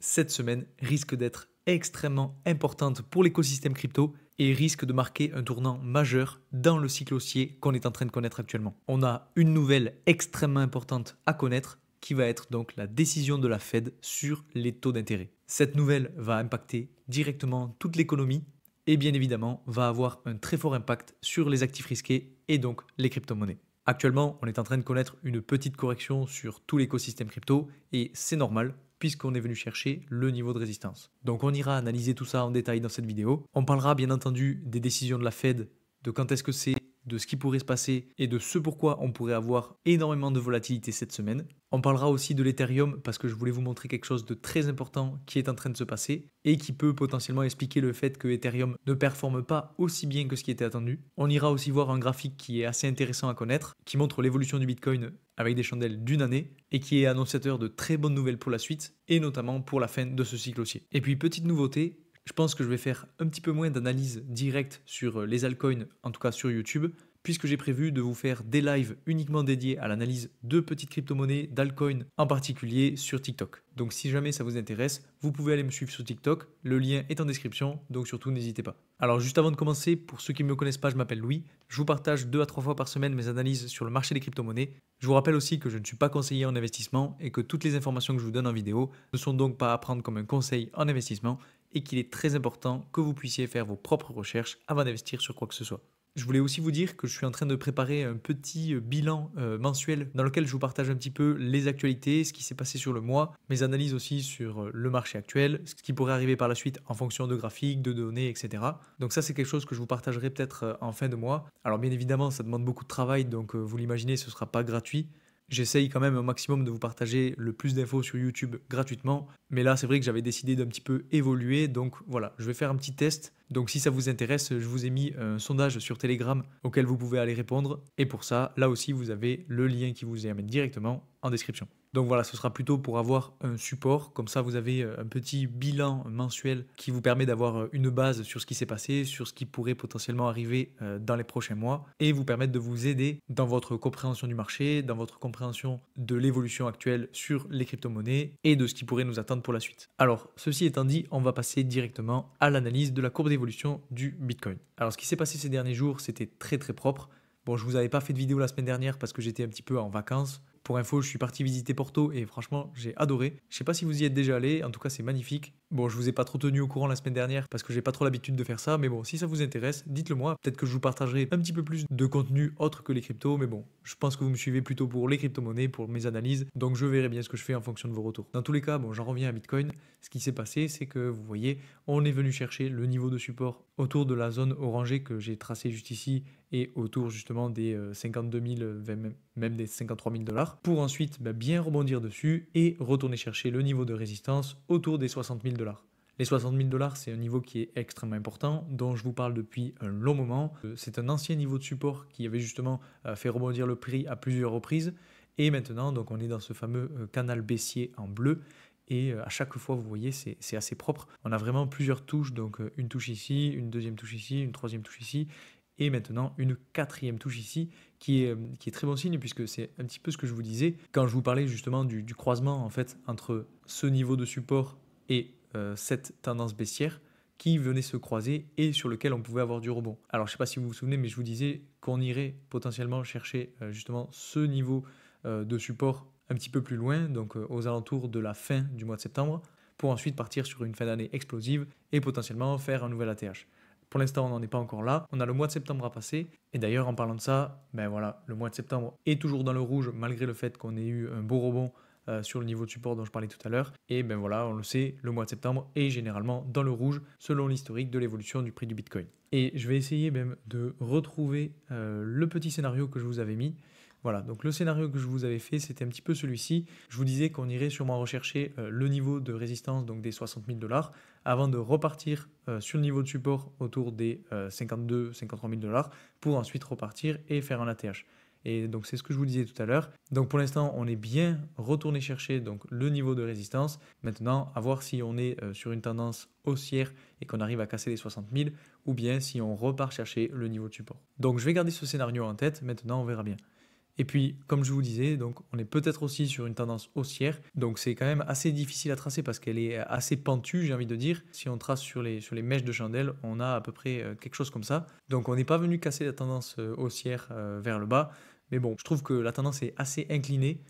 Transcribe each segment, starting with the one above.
cette semaine risque d'être extrêmement importante pour l'écosystème crypto et risque de marquer un tournant majeur dans le cycle haussier qu'on est en train de connaître actuellement. On a une nouvelle extrêmement importante à connaître qui va être donc la décision de la Fed sur les taux d'intérêt. Cette nouvelle va impacter directement toute l'économie et bien évidemment va avoir un très fort impact sur les actifs risqués et donc les crypto-monnaies. Actuellement, on est en train de connaître une petite correction sur tout l'écosystème crypto et c'est normal puisqu'on est venu chercher le niveau de résistance. Donc on ira analyser tout ça en détail dans cette vidéo. On parlera bien entendu des décisions de la Fed, de quand est-ce que c'est, de ce qui pourrait se passer et de ce pourquoi on pourrait avoir énormément de volatilité cette semaine. On parlera aussi de l'Ethereum parce que je voulais vous montrer quelque chose de très important qui est en train de se passer et qui peut potentiellement expliquer le fait que Ethereum ne performe pas aussi bien que ce qui était attendu. On ira aussi voir un graphique qui est assez intéressant à connaître, qui montre l'évolution du Bitcoin avec des chandelles d'une année et qui est annonciateur de très bonnes nouvelles pour la suite et notamment pour la fin de ce cycle haussier. Et puis petite nouveauté, je pense que je vais faire un petit peu moins d'analyse directe sur les altcoins, en tout cas sur YouTube, puisque j'ai prévu de vous faire des lives uniquement dédiés à l'analyse de petites crypto-monnaies, d'altcoins en particulier sur TikTok. Donc si jamais ça vous intéresse, vous pouvez aller me suivre sur TikTok, le lien est en description, donc surtout n'hésitez pas. Alors juste avant de commencer, pour ceux qui ne me connaissent pas, je m'appelle Louis, je vous partage 2 à 3 fois par semaine mes analyses sur le marché des crypto-monnaies. Je vous rappelle aussi que je ne suis pas conseiller en investissement et que toutes les informations que je vous donne en vidéo ne sont donc pas à prendre comme un conseil en investissement et qu'il est très important que vous puissiez faire vos propres recherches avant d'investir sur quoi que ce soit. Je voulais aussi vous dire que je suis en train de préparer un petit bilan mensuel dans lequel je vous partage un petit peu les actualités, ce qui s'est passé sur le mois, mes analyses aussi sur le marché actuel, ce qui pourrait arriver par la suite en fonction de graphiques, de données, etc. Donc ça c'est quelque chose que je vous partagerai peut-être en fin de mois. Alors bien évidemment ça demande beaucoup de travail, donc vous l'imaginez, ce ne sera pas gratuit. J'essaye quand même un maximum de vous partager le plus d'infos sur YouTube gratuitement. Mais là, c'est vrai que j'avais décidé d'un petit peu évoluer. Donc voilà, je vais faire un petit test. Donc si ça vous intéresse, je vous ai mis un sondage sur Telegram auquel vous pouvez aller répondre. Et pour ça, là aussi, vous avez le lien qui vous y amène directement en description. Donc voilà, ce sera plutôt pour avoir un support. Comme ça, vous avez un petit bilan mensuel qui vous permet d'avoir une base sur ce qui s'est passé, sur ce qui pourrait potentiellement arriver dans les prochains mois et vous permettre de vous aider dans votre compréhension du marché, dans votre compréhension de l'évolution actuelle sur les crypto-monnaies et de ce qui pourrait nous attendre pour la suite. Alors, ceci étant dit, on va passer directement à l'analyse de la courbe d'évolution du Bitcoin. Alors, ce qui s'est passé ces derniers jours, c'était très très propre. Bon, je vous avais pas fait de vidéo la semaine dernière parce que j'étais un petit peu en vacances. Pour info, je suis parti visiter Porto et franchement, j'ai adoré. Je sais pas si vous y êtes déjà allé, en tout cas, c'est magnifique. Bon, je vous ai pas trop tenu au courant la semaine dernière parce que j'ai pas trop l'habitude de faire ça, mais bon, si ça vous intéresse, dites-le moi. Peut-être que je vous partagerai un petit peu plus de contenu autre que les cryptos, mais bon, je pense que vous me suivez plutôt pour les crypto-monnaies, pour mes analyses, donc je verrai bien ce que je fais en fonction de vos retours. Dans tous les cas, bon, j'en reviens à Bitcoin. Ce qui s'est passé, c'est que vous voyez, on est venu chercher le niveau de support autour de la zone orangée que j'ai tracée juste ici et autour justement des 52 000, même des 53 000 $, pour ensuite bien rebondir dessus et retourner chercher le niveau de résistance autour des 60 000 $. Les 60 000 $, c'est un niveau qui est extrêmement important, dont je vous parle depuis un long moment. C'est un ancien niveau de support qui avait justement fait rebondir le prix à plusieurs reprises. Et maintenant, donc, on est dans ce fameux canal baissier en bleu. Et à chaque fois, vous voyez, c'est assez propre. On a vraiment plusieurs touches, donc une touche ici, une deuxième touche ici, une troisième touche ici, et maintenant une quatrième touche ici, qui est très bon signe, puisque c'est un petit peu ce que je vous disais quand je vous parlais justement du croisement en fait entre ce niveau de support et cette tendance baissière qui venait se croiser et sur lequel on pouvait avoir du rebond. Alors je ne sais pas si vous vous souvenez, mais je vous disais qu'on irait potentiellement chercher justement ce niveau de support un petit peu plus loin, donc aux alentours de la fin du mois de septembre, pour ensuite partir sur une fin d'année explosive et potentiellement faire un nouvel ATH. Pour l'instant, on n'en est pas encore là. On a le mois de septembre à passer. Et d'ailleurs, en parlant de ça, ben voilà, le mois de septembre est toujours dans le rouge malgré le fait qu'on ait eu un beau rebond sur le niveau de support dont je parlais tout à l'heure. Et ben voilà, on le sait, le mois de septembre est généralement dans le rouge selon l'historique de l'évolution du prix du Bitcoin. Et je vais essayer même de retrouver le petit scénario que je vous avais mis. Voilà, donc le scénario que je vous avais fait, c'était un petit peu celui-ci. Je vous disais qu'on irait sûrement rechercher le niveau de résistance, donc des 60 000 $, avant de repartir sur le niveau de support autour des 52-53 000 $, pour ensuite repartir et faire un ATH. Et donc c'est ce que je vous disais tout à l'heure. Donc pour l'instant, on est bien retourné chercher donc, le niveau de résistance. Maintenant, à voir si on est sur une tendance haussière et qu'on arrive à casser les 60 000, ou bien si on repart chercher le niveau de support. Donc je vais garder ce scénario en tête, maintenant on verra bien. Et puis, comme je vous disais, donc on est peut-être aussi sur une tendance haussière. Donc c'est quand même assez difficile à tracer parce qu'elle est assez pentue, j'ai envie de dire. Si on trace sur les mèches de chandelle, on a à peu près quelque chose comme ça. Donc on n'est pas venu casser la tendance haussière vers le bas. Mais bon, je trouve que la tendance est assez inclinée,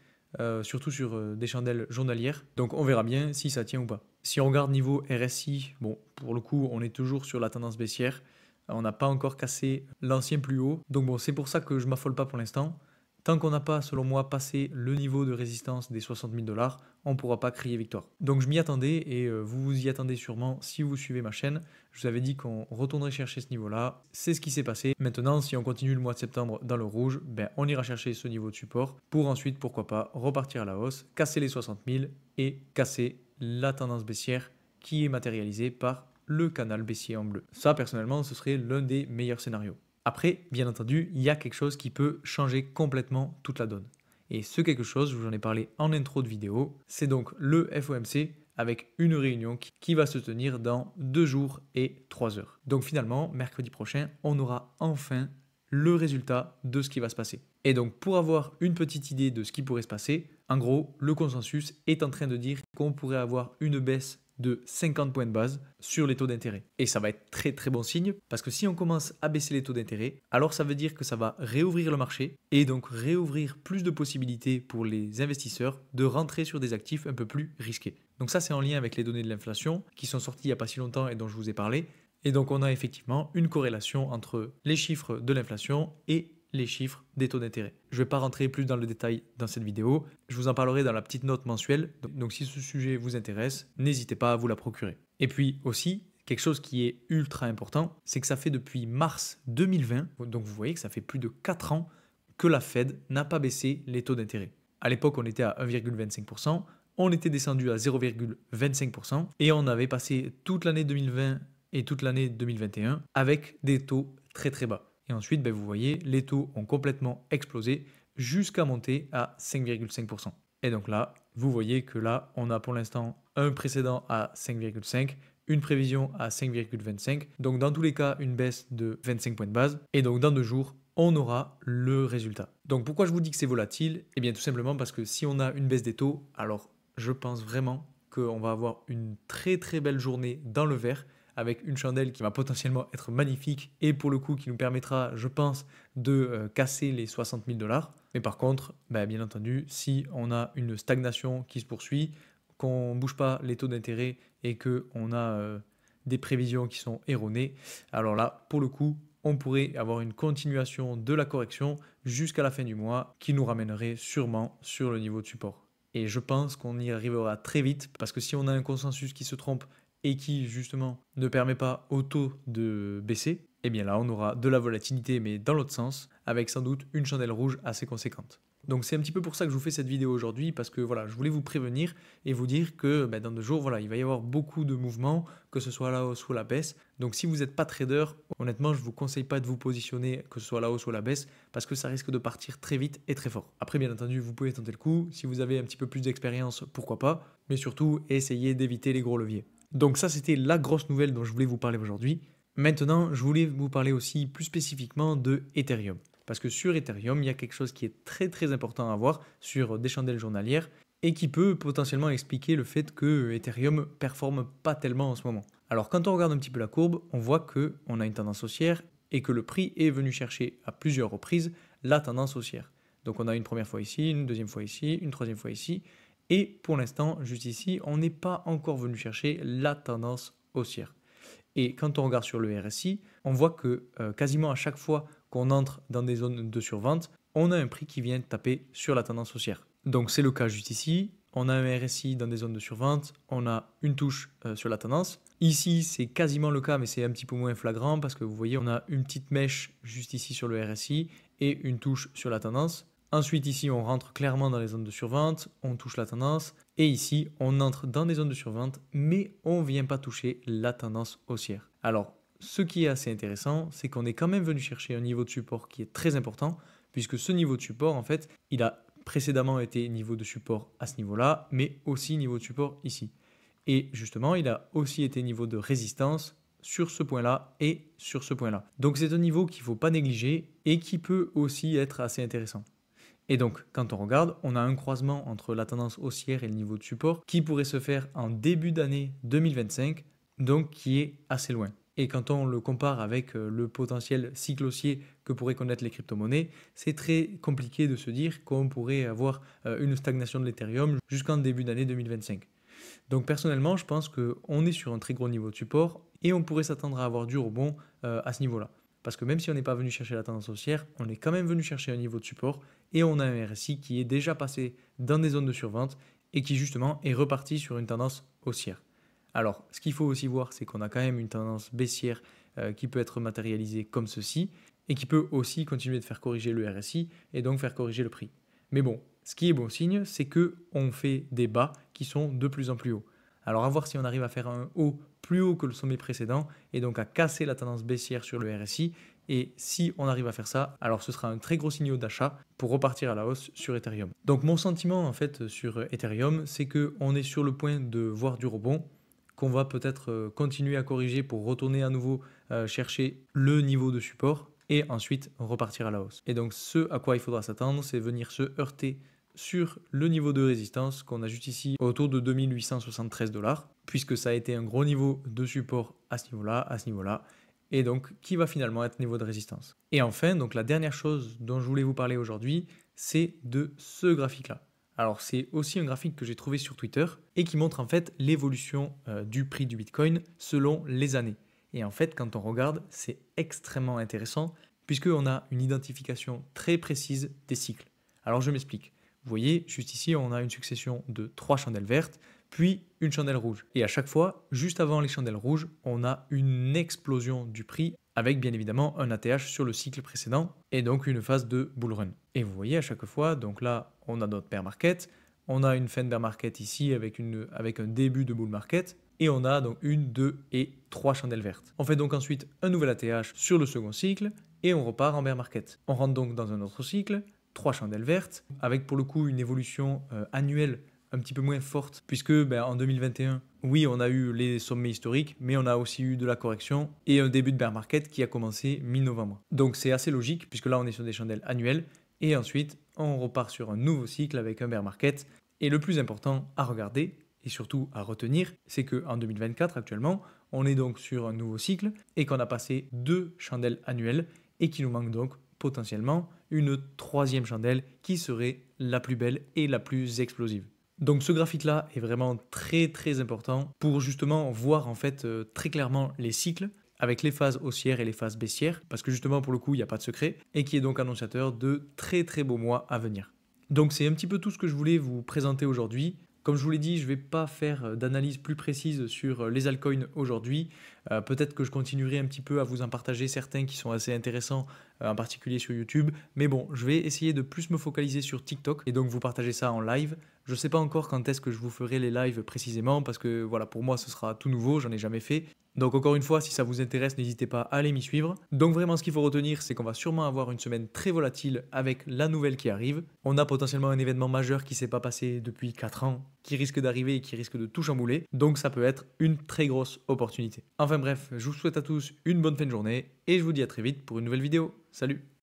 surtout sur des chandelles journalières. Donc on verra bien si ça tient ou pas. Si on regarde niveau RSI, bon, pour le coup, on est toujours sur la tendance baissière. On n'a pas encore cassé l'ancien plus haut. Donc bon, c'est pour ça que je m'affole pas pour l'instant. Tant qu'on n'a pas, selon moi, passé le niveau de résistance des 60 000 $, on ne pourra pas crier victoire. Donc je m'y attendais et vous vous y attendez sûrement si vous suivez ma chaîne. Je vous avais dit qu'on retournerait chercher ce niveau-là. C'est ce qui s'est passé. Maintenant, si on continue le mois de septembre dans le rouge, ben, on ira chercher ce niveau de support pour ensuite, pourquoi pas, repartir à la hausse, casser les 60 000 et casser la tendance baissière qui est matérialisée par le canal baissier en bleu. Ça, personnellement, ce serait l'un des meilleurs scénarios. Après, bien entendu, il y a quelque chose qui peut changer complètement toute la donne. Et ce quelque chose, je vous en ai parlé en intro de vidéo, c'est donc le FOMC avec une réunion qui va se tenir dans 2 jours et 3 heures. Donc finalement, mercredi prochain, on aura enfin le résultat de ce qui va se passer. Et donc pour avoir une petite idée de ce qui pourrait se passer, en gros, le consensus est en train de dire qu'on pourrait avoir une baisse de 50 points de base sur les taux d'intérêt. Et ça va être très très bon signe parce que si on commence à baisser les taux d'intérêt, alors ça veut dire que ça va réouvrir le marché et donc réouvrir plus de possibilités pour les investisseurs de rentrer sur des actifs un peu plus risqués. Donc ça c'est en lien avec les données de l'inflation qui sont sorties il n'y a pas si longtemps et dont je vous ai parlé. Et donc on a effectivement une corrélation entre les chiffres de l'inflation et les chiffres des taux d'intérêt. Je ne vais pas rentrer plus dans le détail dans cette vidéo, je vous en parlerai dans la petite note mensuelle, donc si ce sujet vous intéresse, n'hésitez pas à vous la procurer. Et puis aussi, quelque chose qui est ultra important, c'est que ça fait depuis mars 2020, donc vous voyez que ça fait plus de 4 ans que la Fed n'a pas baissé les taux d'intérêt. À l'époque, on était à 1,25%, on était descendu à 0,25% et on avait passé toute l'année 2020 et toute l'année 2021 avec des taux très très bas. Et ensuite, vous voyez, les taux ont complètement explosé jusqu'à monter à 5,5%. Et donc là, vous voyez que là, on a pour l'instant un précédent à 5,5, une prévision à 5,25. Donc dans tous les cas, une baisse de 25 points de base. Et donc dans 2 jours, on aura le résultat. Donc pourquoi je vous dis que c'est volatile? Eh bien tout simplement parce que si on a une baisse des taux, alors je pense vraiment qu'on va avoir une très très belle journée dans le vert avec une chandelle qui va potentiellement être magnifique et pour le coup qui nous permettra, je pense, de casser les 60 000 $. Mais par contre, bien entendu, si on a une stagnation qui se poursuit, qu'on ne bouge pas les taux d'intérêt et qu'on a des prévisions qui sont erronées, alors là, pour le coup, on pourrait avoir une continuation de la correction jusqu'à la fin du mois qui nous ramènerait sûrement sur le niveau de support. Et je pense qu'on y arrivera très vite parce que si on a un consensus qui se trompe et qui justement ne permet pas au taux de baisser, eh bien là on aura de la volatilité mais dans l'autre sens, avec sans doute une chandelle rouge assez conséquente. Donc c'est un petit peu pour ça que je vous fais cette vidéo aujourd'hui, parce que voilà, je voulais vous prévenir et vous dire que dans 2 jours, voilà, il va y avoir beaucoup de mouvements, que ce soit à la hausse ou à la baisse. Donc si vous n'êtes pas trader, honnêtement, je ne vous conseille pas de vous positionner, que ce soit à la hausse ou à la baisse, parce que ça risque de partir très vite et très fort. Après, bien entendu, vous pouvez tenter le coup. Si vous avez un petit peu plus d'expérience, pourquoi pas, mais surtout, essayez d'éviter les gros leviers. Donc ça, c'était la grosse nouvelle dont je voulais vous parler aujourd'hui. Maintenant, je voulais vous parler aussi plus spécifiquement de Ethereum. Parce que sur Ethereum, il y a quelque chose qui est très très important à voir sur des chandelles journalières et qui peut potentiellement expliquer le fait que Ethereum performe pas tellement en ce moment. Alors quand on regarde un petit peu la courbe, on voit qu'on a une tendance haussière et que le prix est venu chercher à plusieurs reprises la tendance haussière. Donc on a une première fois ici, une deuxième fois ici, une troisième fois ici. Et pour l'instant, juste ici, on n'est pas encore venu chercher la tendance haussière. Et quand on regarde sur le RSI, on voit que quasiment à chaque fois qu'on entre dans des zones de survente, on a un prix qui vient taper sur la tendance haussière. Donc c'est le cas juste ici. On a un RSI dans des zones de survente, on a une touche sur la tendance. Ici, c'est quasiment le cas, mais c'est un petit peu moins flagrant parce que vous voyez, on a une petite mèche juste ici sur le RSI et une touche sur la tendance. Ensuite, ici, on rentre clairement dans les zones de survente, on touche la tendance. Et ici, on entre dans des zones de survente, mais on ne vient pas toucher la tendance haussière. Alors, ce qui est assez intéressant, c'est qu'on est quand même venu chercher un niveau de support qui est très important, puisque ce niveau de support, en fait, il a précédemment été niveau de support à ce niveau-là, mais aussi niveau de support ici. Et justement, il a aussi été niveau de résistance sur ce point-là et sur ce point-là. Donc c'est un niveau qu'il ne faut pas négliger et qui peut aussi être assez intéressant. Et donc, quand on regarde, on a un croisement entre la tendance haussière et le niveau de support qui pourrait se faire en début d'année 2025, donc qui est assez loin. Et quand on le compare avec le potentiel cycle haussier que pourraient connaître les crypto-monnaies, c'est très compliqué de se dire qu'on pourrait avoir une stagnation de l'Ethereum jusqu'en début d'année 2025. Donc personnellement, je pense qu'on est sur un très gros niveau de support et on pourrait s'attendre à avoir du rebond à ce niveau-là. Parce que même si on n'est pas venu chercher la tendance haussière, on est quand même venu chercher un niveau de support et on a un RSI qui est déjà passé dans des zones de survente et qui justement est reparti sur une tendance haussière. Alors, ce qu'il faut aussi voir, c'est qu'on a quand même une tendance baissière qui peut être matérialisée comme ceci et qui peut aussi continuer de faire corriger le RSI et donc faire corriger le prix. Mais bon, ce qui est bon signe, c'est qu'on fait des bas qui sont de plus en plus hauts. Alors à voir si on arrive à faire un haut plus haut que le sommet précédent et donc à casser la tendance baissière sur le RSI. Et si on arrive à faire ça, alors ce sera un très gros signal d'achat pour repartir à la hausse sur Ethereum. Donc mon sentiment en fait sur Ethereum, c'est qu'on est sur le point de voir du rebond, qu'on va peut-être continuer à corriger pour retourner à nouveau chercher le niveau de support et ensuite repartir à la hausse. Et donc ce à quoi il faudra s'attendre, c'est venir se heurter sur le niveau de résistance qu'on a juste ici autour de 2873 $, puisque ça a été un gros niveau de support à ce niveau-là, et donc qui va finalement être niveau de résistance. Et enfin, donc la dernière chose dont je voulais vous parler aujourd'hui, c'est de ce graphique-là. Alors c'est aussi un graphique que j'ai trouvé sur Twitter et qui montre en fait l'évolution du prix du Bitcoin selon les années. Et en fait, quand on regarde, c'est extrêmement intéressant puisqu'on a une identification très précise des cycles. Alors je m'explique. Vous voyez, juste ici, on a une succession de 3 chandelles vertes, puis une chandelle rouge. Et à chaque fois, juste avant les chandelles rouges, on a une explosion du prix avec bien évidemment un ATH sur le cycle précédent et donc une phase de bull run. Et vous voyez à chaque fois, donc là, on a notre bear market, on a une fin de bear market ici avec un début de bull market, et on a donc 1, 2 et 3 chandelles vertes. On fait donc ensuite un nouvel ATH sur le second cycle et on repart en bear market. On rentre donc dans un autre cycle, 3 chandelles vertes, avec pour le coup une évolution annuelle un petit peu moins forte, puisque en 2021, oui, on a eu les sommets historiques, mais on a aussi eu de la correction et un début de bear market qui a commencé mi-novembre. Donc c'est assez logique, puisque là on est sur des chandelles annuelles, et ensuite on repart sur un nouveau cycle avec un bear market. Et le plus important à regarder, et surtout à retenir, c'est qu'en 2024 actuellement, on est donc sur un nouveau cycle et qu'on a passé 2 chandelles annuelles et qu'il nous manque donc potentiellement une 3e chandelle qui serait la plus belle et la plus explosive. Donc ce graphique-là est vraiment très très important pour justement voir en fait très clairement les cycles avec les phases haussières et les phases baissières, parce que justement pour le coup il n'y a pas de secret, et qui est donc annonciateur de très très beaux mois à venir. Donc c'est un petit peu tout ce que je voulais vous présenter aujourd'hui. Comme je vous l'ai dit, je ne vais pas faire d'analyse plus précise sur les altcoins aujourd'hui. Peut-être que je continuerai un petit peu à vous en partager certains qui sont assez intéressants, en particulier sur YouTube. Mais bon, je vais essayer de plus me focaliser sur TikTok et donc vous partager ça en live. Je ne sais pas encore quand est-ce que je vous ferai les lives précisément parce que voilà, pour moi ce sera tout nouveau, j'en ai jamais fait. Donc encore une fois, si ça vous intéresse, n'hésitez pas à aller m'y suivre. Donc vraiment, ce qu'il faut retenir, c'est qu'on va sûrement avoir une semaine très volatile avec la nouvelle qui arrive. On a potentiellement un événement majeur qui ne s'est pas passé depuis 4 ans, qui risque d'arriver et qui risque de tout chambouler. Donc ça peut être une très grosse opportunité. Enfin bref, je vous souhaite à tous une bonne fin de journée et je vous dis à très vite pour une nouvelle vidéo. Salut!